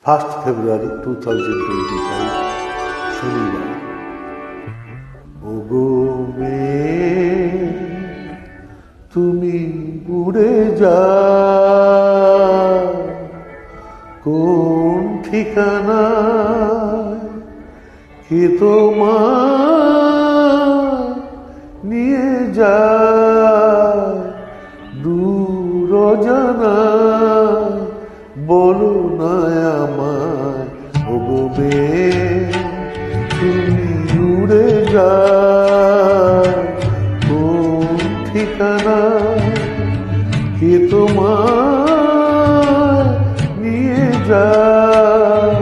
1 February 2025 শনিবার। ওগো মেয়ে তুমি উড়ে যাও কোন ঠিকানায়, কে তোমায় নিয়ে যায় দূর অজানায়, বলো না আমায়। ওগো মেয়ে তুমি উড়ে যাও কোন ঠিকানায়, কে তোমায় নিয়ে যায়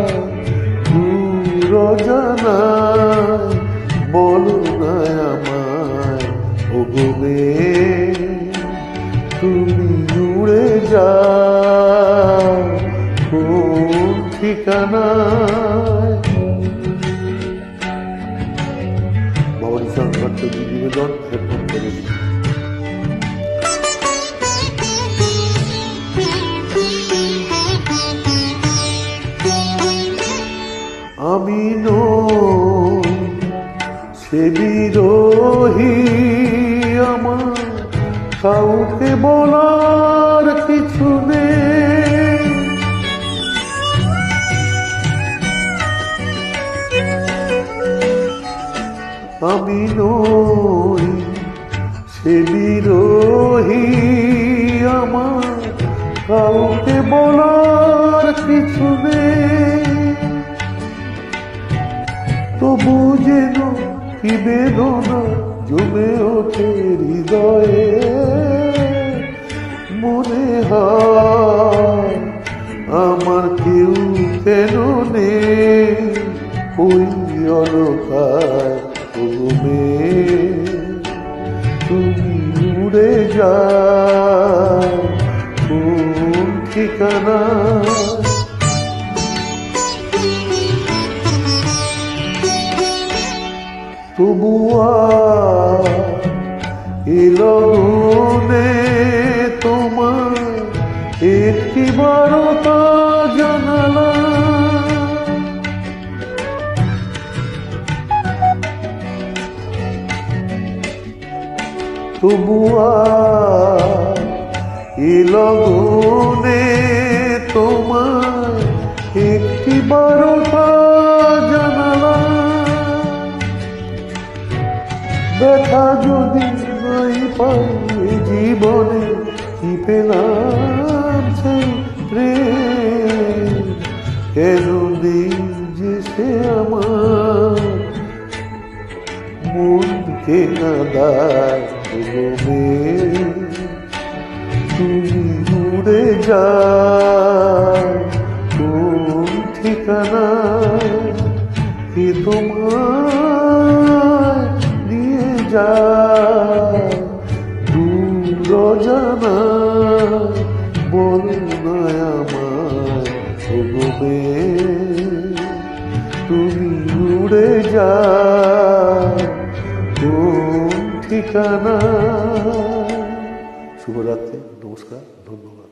দূর অজানায়, বলো না আমায়। ওগো মেয়ে তুমি উড়ে যাও কোন ঠিকানায়। ভবানী সংঘর্ষ নিবেদন হেডফোন করে আমি নই সে বিরোহী, আমার কাউকে বলার কিছু নেই। আমি নই সে বিরোহী, আমার কাউকে বলার কিছু নেই। তবু যেন কি বেদনা জমে ওঠে হৃদয়ে, মনে হয় আমার কেউ কেন নেই ওই অলকায়। ওগো মেয়ে তুমি উড়ে যাও কোন ঠিকানায়। তবুয়া এ লগনে তোমায় একটি বারতা জানালাম। তবুয়া এ লগনে তোমায় একটি বারতা জানালাম। ব্যথা যদি নাই পাই জীবনে, কি পেলাম সেই প্রেম, কেন নেই যে সে আমার মনকে না দেয়। ওগো মেয়ে তুমি উড়ে যাও কোন ঠিকানায়, কে তোমায় নিয়ে যায় দূর অজানায়, বলো না আমায়। ওগো মেয়ে তুমি উড়ে যাও কোন ঠিকানায়। শুভরাত্রি, নমস্কার, ধন্যবাদ।